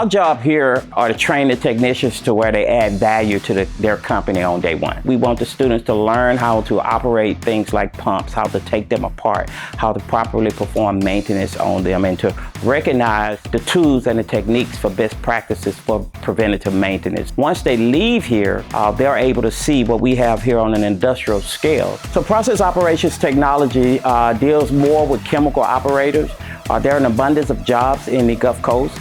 Our job here are to train the technicians to where they add value to their company on day one. We want the students to learn how to operate things like pumps, how to take them apart, how to properly perform maintenance on them, and to recognize the tools and the techniques for best practices for preventative maintenance. Once they leave here, they're able to see what we have here on an industrial scale. So process operations technology deals more with chemical operators. There are an abundance of jobs in the Gulf Coast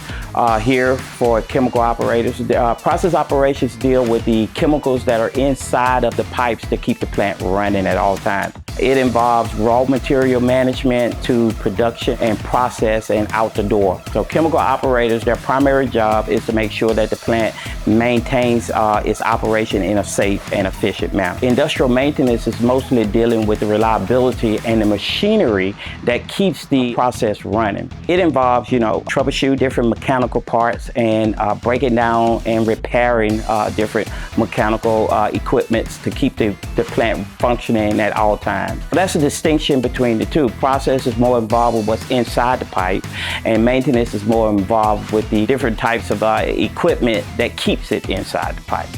here for chemical operators. Process operations deal with the chemicals that are inside of the pipes to keep the plant running at all times. It involves raw material management to production and process and out the door. So chemical operators, their primary job is to make sure that the plant maintains its operation in a safe and efficient manner. Industrial maintenance is mostly dealing with the reliability and the machinery that keeps the process running. It involves, troubleshoot different mechanical parts and breaking down and repairing different mechanical equipments to keep the plant functioning at all times. That's a distinction between the two. Process is more involved with what's inside the pipe, and maintenance is more involved with the different types of equipment that keeps it inside the pipe.